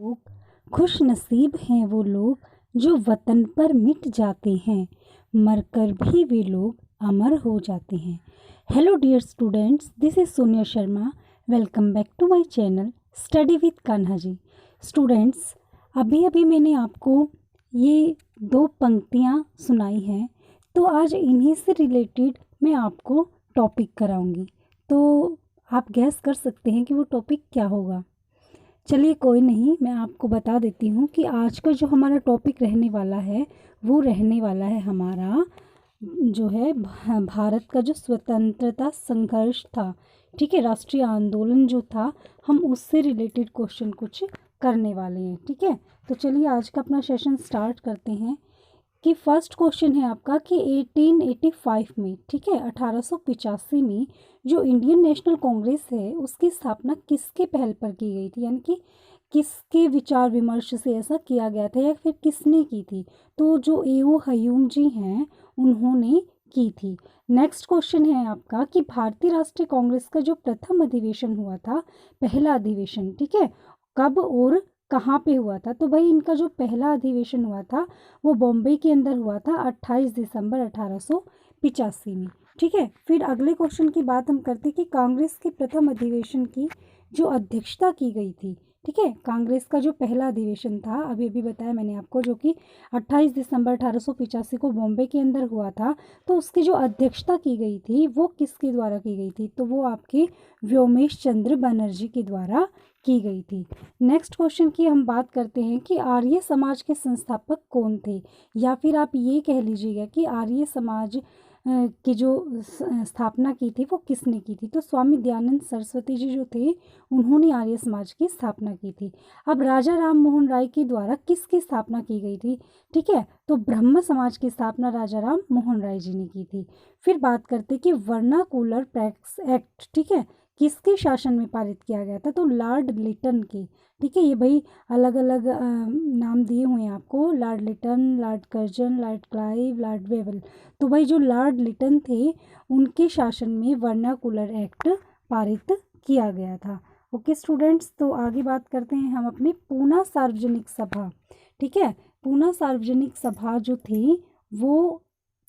लोग खुश नसीब हैं वो लोग जो वतन पर मिट जाते हैं, मरकर भी वे लोग अमर हो जाते हैं। Hello dear students, this is Sonia Sharma. Welcome back to my channel study with Kanha ji. Students, अभी अभी मैंने आपको ये दो पंक्तियाँ सुनाई हैं, तो आज इन्हीं से रिलेटेड मैं आपको टॉपिक कराऊंगी। तो आप गैस कर सकते हैं कि वो टॉपिक क्या होगा। चलिए कोई नहीं, मैं आपको बता देती हूँ कि आज का जो हमारा टॉपिक रहने वाला है वो रहने वाला है हमारा जो है भारत का जो स्वतंत्रता संघर्ष था, ठीक है, राष्ट्रीय आंदोलन जो था, हम उससे रिलेटेड क्वेश्चन कुछ करने वाले हैं। ठीक है, तो चलिए आज का अपना सेशन स्टार्ट करते हैं। कि फर्स्ट क्वेश्चन है आपका कि 1885 में, ठीक है, 1885 में जो इंडियन नेशनल कांग्रेस है उसकी स्थापना किसके पहल पर की गई थी, यानी कि किसके विचार विमर्श से ऐसा किया गया था या फिर किसने की थी। तो जो ए.ओ. हयूम जी हैं उन्होंने की थी। नेक्स्ट क्वेश्चन है आपका कि भारतीय राष्ट्रीय कांग्रेस का जो प्रथम अधिवेशन हुआ था, पहला अधिवेशन, ठीक है, कब और कहाँ पे हुआ था। तो भाई इनका जो पहला अधिवेशन हुआ था वो बॉम्बे के अंदर हुआ था 28 दिसंबर 1885 में। ठीक है, फिर अगले क्वेश्चन की बात हम करते हैं कि कांग्रेस के प्रथम अधिवेशन की जो अध्यक्षता की गई थी, ठीक है, कांग्रेस का जो पहला अधिवेशन था अभी अभी बताया मैंने आपको, जो कि 28 दिसंबर 1885 को बॉम्बे के अंदर हुआ था, तो उसकी जो अध्यक्षता की गई थी वो किसके द्वारा की गई थी। तो वो आपके व्योमेश चंद्र बनर्जी के द्वारा की गई थी। नेक्स्ट क्वेश्चन की हम बात करते हैं कि आर्य समाज के संस्थापक कौन थे, या फिर आप ये कह लीजिएगा कि आर्य समाज की जो स्थापना की थी वो किसने की थी। तो स्वामी दयानंद सरस्वती जी जो थे उन्होंने आर्य समाज की स्थापना की थी। अब राजा राम मोहन राय के द्वारा किसकी स्थापना की गई थी, ठीक है, तो ब्रह्म समाज की स्थापना राजा राम मोहन राय जी ने की थी। फिर बात करते कि वर्नाकुलर टैक्स एक्ट, ठीक है, किसके शासन में पारित किया गया था। तो लॉर्ड लिटन के, ठीक है, ये भाई अलग अलग नाम दिए हुए हैं आपको, lord Lytton, lord Curzon, lord Clive, lord Wavell. तो भाई जो लॉर्ड लिटन थे उनके शासन में वर्नाकुलर एक्ट पारित किया गया था। ओके स्टूडेंट्स, तो आगे बात करते हैं हम अपनी पूना सार्वजनिक सभा। ठीक है, पूना सार्वजनिक सभा जो थी वो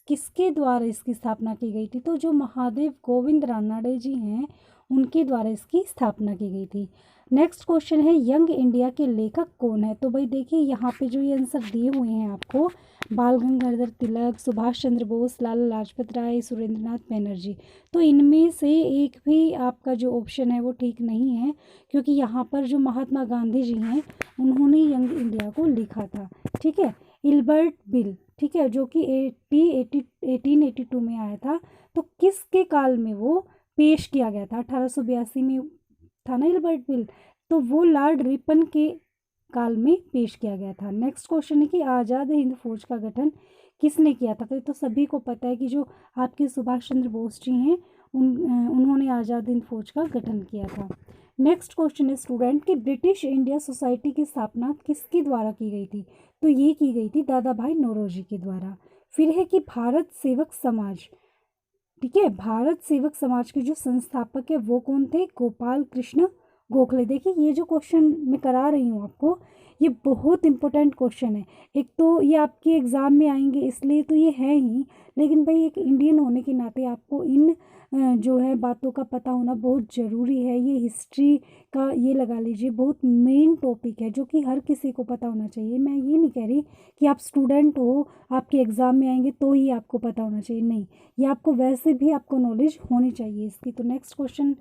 किसके द्वारा इसकी स्थापना की गई थी। तो जो महादेव गोविंद रानड़े जी हैं उनके द्वारा इसकी स्थापना की गई थी। नेक्स्ट क्वेश्चन है यंग इंडिया के लेखक कौन है। तो भाई देखिए यहाँ पे जो ये आंसर दिए हुए हैं आपको, बाल गंगाधर तिलक, सुभाष चंद्र बोस, लाला लाजपत राय, सुरेंद्रनाथ बनर्जी। तो इनमें से एक भी आपका जो ऑप्शन है वो ठीक नहीं है, क्योंकि यहाँ पर जो महात्मा गांधी जी हैं उन्होंने यंग इंडिया को लिखा था। ठीक है, इल्बर्ट बिल, ठीक है, जो कि 1882 में आया था। तो किसके काल में वो पेश किया गया था, 1882 में था ना इल्बर्ट बिल, तो वो लॉर्ड रिपन के काल में पेश किया गया था। नेक्स्ट क्वेश्चन है कि आज़ाद हिंद फौज का गठन किसने किया था। तो सभी को पता है कि जो आपके सुभाष चंद्र बोस जी हैं उन्होंने आज़ाद हिंद फौज का गठन किया था। नेक्स्ट क्वेश्चन है स्टूडेंट कि ब्रिटिश इंडिया सोसाइटी की स्थापना किसके द्वारा की गई थी। तो ये की गई थी दादा भाई नौरोजी के द्वारा। फिर है कि भारत सेवक समाज, ठीक है, भारत सेवक समाज के जो संस्थापक है वो कौन थे, गोपाल कृष्ण गोखले। देखिए ये जो क्वेश्चन मैं करा रही हूँ आपको ये बहुत इंपॉर्टेंट क्वेश्चन है। एक तो ये आपके एग्ज़ाम में आएंगे इसलिए तो ये है ही, लेकिन भाई एक इंडियन होने के नाते आपको इन जो है बातों का पता होना बहुत ज़रूरी है। ये हिस्ट्री का ये लगा लीजिए बहुत मेन टॉपिक है जो कि हर किसी को पता होना चाहिए। मैं ये नहीं कह रही कि आप स्टूडेंट हो आपके एग्ज़ाम में आएंगे तो ही आपको पता होना चाहिए, नहीं, ये आपको वैसे भी आपको नॉलेज होनी चाहिए इसकी। तो नेक्स्ट क्वेश्चन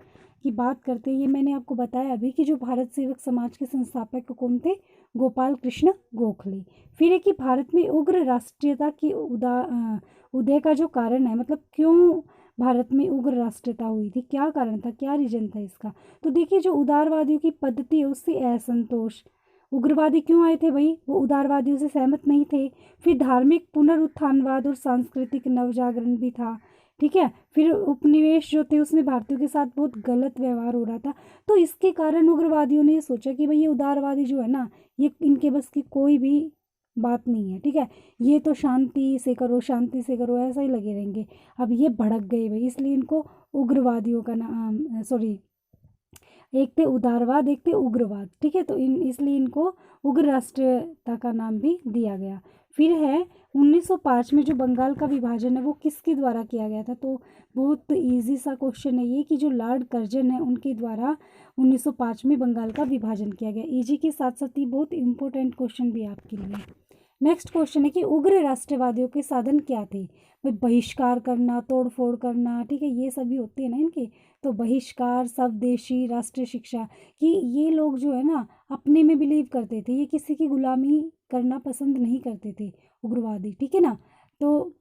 की बात करते हैं, ये मैंने आपको बताया अभी कि जो भारत सेवक समाज के संस्थापक कौन थे, गोपाल कृष्ण गोखले। फिर है कि भारत में उग्र राष्ट्रीयता की उदय का जो कारण है, मतलब क्यों भारत में उग्र राष्ट्रीयता हुई थी, क्या कारण था, क्या रीजन था इसका। तो देखिए जो उदारवादियों की पद्धति है उससे असंतोष, उग्रवादी क्यों आए थे भाई, वो उदारवादियों से सहमत नहीं थे। फिर धार्मिक पुनरुत्थानवाद और सांस्कृतिक नवजागरण भी था। ठीक है, फिर उपनिवेश जो थे उसमें भारतीयों के साथ बहुत गलत व्यवहार हो रहा था। तो इसके कारण उग्रवादियों ने ये सोचा कि भाई ये उदारवादी जो है ना ये इनके बस की कोई भी बात नहीं है। ठीक है, ये तो शांति से करो, शांति से करो, ऐसा ही लगे रहेंगे। अब ये भड़क गए भाई, इसलिए इनको उग्रवादियों का नाम, सॉरी, एक थे उदारवाद, एक थे उग्रवाद, ठीक है। तो इसलिए इनको उग्र राष्ट्रीयता का नाम भी दिया गया। फिर है 1905 में जो बंगाल का विभाजन है वो किसके द्वारा किया गया था? तो बहुत इजी सा क्वेश्चन है ये, कि जो लॉर्ड कर्जन है उनके द्वारा 1905 में बंगाल का विभाजन किया गया। इजी के साथ साथ ये बहुत इंपॉर्टेंट क्वेश्चन भी आपके लिए। नेक्स्ट क्वेश्चन है कि उग्र राष्ट्रवादियों के साधन क्या थे? भाई बहिष्कार करना, तोड़फोड़ करना, ठीक है, ये सभी होते हैं ना इनके। तो बहिष्कार, स्वदेशी, राष्ट्रीय शिक्षा, कि ये लोग जो है ना अपने में बिलीव करते थे, ये किसी की गुलामी करना पसंद नहीं करते थे उग्रवादी, ठीक है ना। तो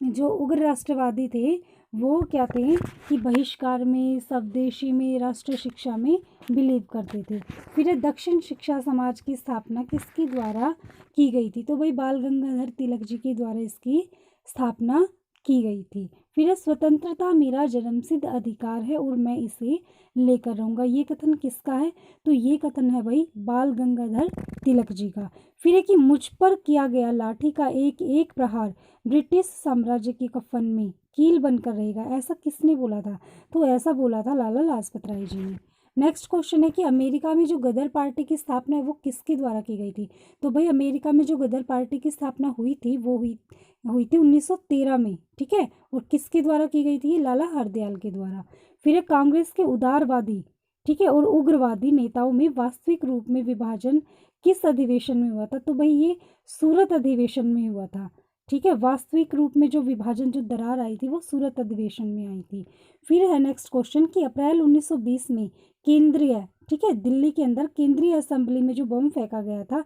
जो उग्र राष्ट्रवादी थे वो क्या थे कि बहिष्कार में, स्वदेशी में, राष्ट्रीय शिक्षा में बिलीव करते थे। फिर दक्षिण शिक्षा समाज की स्थापना किसके द्वारा की गई थी? तो भाई बाल गंगाधर तिलक जी के द्वारा इसकी स्थापना की गई थी। फिर स्वतंत्रता मेरा जन्मसिद्ध अधिकार है और मैं इसे लेकर रहूँगा, ये कथन किसका है? तो ये कथन है भाई बाल गंगाधर तिलक जी का। फिर है कि मुझ पर किया गया लाठी का एक एक प्रहार ब्रिटिश साम्राज्य के कफन में कील बनकर रहेगा, ऐसा किसने बोला था? तो ऐसा बोला था लाला लाजपत राय जी ने। नेक्स्ट क्वेश्चन है कि अमेरिका में जो गदर पार्टी की स्थापना है वो किसके द्वारा की गई थी? तो भाई अमेरिका में जो गदर पार्टी की स्थापना हुई थी वो हुई थी 1913 में, ठीक है। और किसके द्वारा की गई थी? लाला हरदयाल के द्वारा। फिर है कांग्रेस के उदारवादी, ठीक है, और उग्रवादी नेताओं में वास्तविक रूप में विभाजन किस अधिवेशन में हुआ था? तो भाई ये सूरत अधिवेशन में हुआ था, ठीक है। वास्तविक रूप में जो विभाजन, जो दरार आई थी वो सूरत अधिवेशन में आई थी। फिर है नेक्स्ट क्वेश्चन कि अप्रैल 1920 में केंद्रीय, ठीक है, दिल्ली के अंदर केंद्रीय असेंबली में जो बम फेंका गया था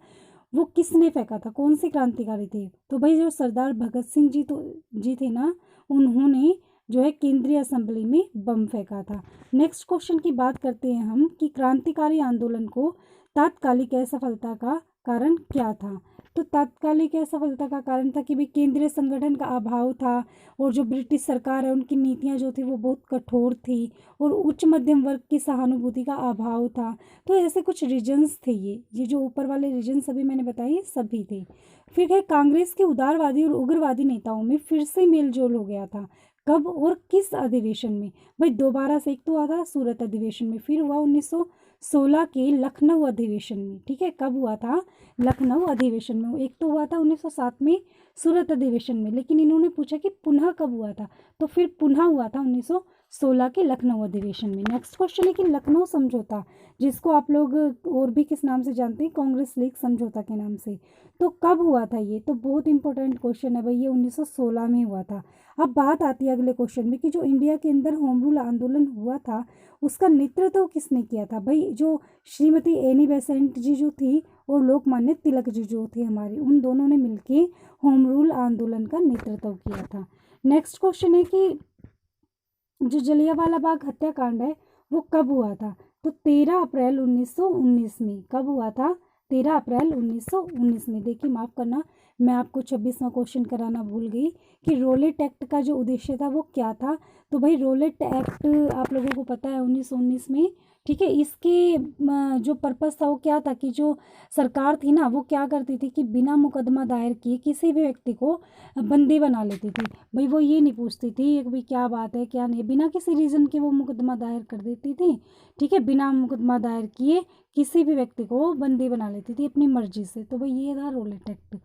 वो किसने फेंका था? कौन से क्रांतिकारी थे? तो भाई जो सरदार भगत सिंह जी थे ना, उन्होंने जो है केंद्रीय असेंबली में बम फेंका था। नेक्स्ट क्वेश्चन की बात करते हैं हम कि क्रांतिकारी आंदोलन को तात्कालिक असफलता का कारण क्या था? तो तात्कालिक असफलता का कारण था कि भाई केंद्रीय संगठन का अभाव था, और जो ब्रिटिश सरकार है उनकी नीतियां जो थी वो बहुत कठोर थी, और उच्च मध्यम वर्ग की सहानुभूति का अभाव था। तो ऐसे कुछ रीजन्स थे, ये जो ऊपर वाले रीजन सभी मैंने बताए सभी थे। फिर है कांग्रेस के उदारवादी और उग्रवादी नेताओं में फिर से मेलजोल हो गया था, कब और किस अधिवेशन में? भाई दोबारा से, एक तो हुआ था सूरत अधिवेशन में, फिर हुआ 1916 के लखनऊ अधिवेशन में, ठीक है। कब हुआ था? लखनऊ अधिवेशन में। एक तो हुआ था 1907 में सूरत अधिवेशन में, लेकिन इन्होंने पूछा कि पुनः कब हुआ था, तो फिर पुनः हुआ था 1916 के लखनऊ अधिवेशन में। नेक्स्ट क्वेश्चन है कि लखनऊ समझौता, जिसको आप लोग और भी किस नाम से जानते हैं? कांग्रेस लीग समझौता के नाम से, तो कब हुआ था ये? तो बहुत इंपॉर्टेंट क्वेश्चन है भाई, ये 1916 में हुआ था। अब बात आती है अगले क्वेश्चन में कि जो इंडिया के अंदर होम रूल आंदोलन हुआ था उसका नेतृत्व किसने किया था? भाई जो श्रीमती एनी बेसेंट जी जो थी और लोकमान्य तिलक जी जो थे हमारे, उन दोनों ने मिलके होम रूल आंदोलन का नेतृत्व किया था। नेक्स्ट क्वेश्चन है कि जो जलियांवाला बाग हत्याकांड है वो कब हुआ था? तो 13 अप्रैल 1919 में। कब हुआ था? 13 अप्रैल 1919 में। देखिए माफ़ करना, मैं आपको 26वां क्वेश्चन कराना भूल गई कि रोलेट एक्ट का जो उद्देश्य था वो क्या था। तो भाई रोलेट एक्ट आप लोगों को पता है 1919 में, ठीक है। इसके जो पर्पस था वो क्या था कि जो सरकार थी ना वो क्या करती थी कि बिना मुकदमा दायर किए किसी भी व्यक्ति को बंदी बना लेती थी। भाई वो ये नहीं पूछती थी कि भाई क्या बात है क्या नहीं, बिना किसी रीज़न के वो मुकदमा दायर कर देती थी, ठीक है। बिना मुकदमा दायर किए किसी भी व्यक्ति को बंदी बना लेती थी अपनी मर्जी से। तो भाई ये था रोलेट एक्ट।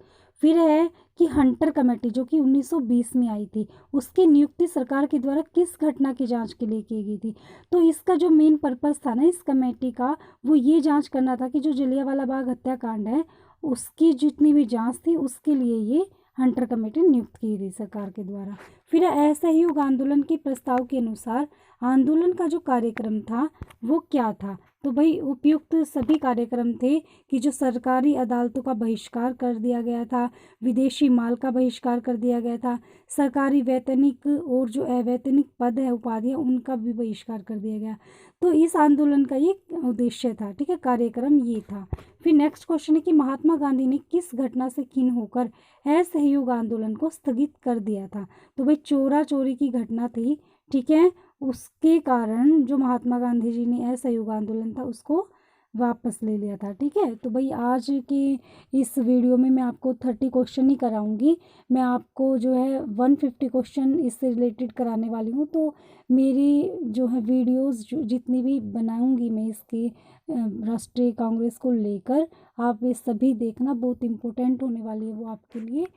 फिर है कि हंटर कमेटी जो कि 1920 में आई थी, उसकी नियुक्ति सरकार के द्वारा किस घटना की जांच के लिए की गई थी? तो इसका जो मेन पर्पस था ना इस कमेटी का, वो ये जांच करना था कि जो जलियांवाला बाग हत्याकांड है उसकी जितनी भी जांच थी उसके लिए ये हंटर कमेटी नियुक्त की गई सरकार के द्वारा। फिर असहयोग आंदोलन के प्रस्ताव के अनुसार आंदोलन का जो कार्यक्रम था वो क्या था? तो भाई उपयुक्त सभी कार्यक्रम थे कि जो सरकारी अदालतों का बहिष्कार कर दिया गया था, विदेशी माल का बहिष्कार कर दिया गया था, सरकारी वैतनिक और जो अवैतनिक पद है उपाधियाँ उनका भी बहिष्कार कर दिया गया। तो इस आंदोलन का ये उद्देश्य था, ठीक है, कार्यक्रम ये था। फिर नेक्स्ट क्वेश्चन है कि महात्मा गांधी ने किस घटना से खिन्न होकर असहयोग आंदोलन को स्थगित कर दिया था? तो भाई चोरा चोरी की घटना थी, ठीक है, उसके कारण जो महात्मा गांधी जी ने असहयोग आंदोलन था उसको वापस ले लिया था। ठीक है, तो भाई आज की इस वीडियो में मैं आपको 30 क्वेश्चन ही कराऊंगी, मैं आपको जो है 150 क्वेश्चन इससे रिलेटेड कराने वाली हूँ। तो मेरी जो है वीडियोस जो जितनी भी बनाऊंगी मैं इसके राष्ट्रीय कांग्रेस को लेकर, आप ये सभी देखना, बहुत इम्पोर्टेंट होने वाली है वो आपके लिए।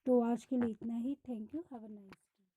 तो आज के लिए इतना ही। Thank you, have a nice.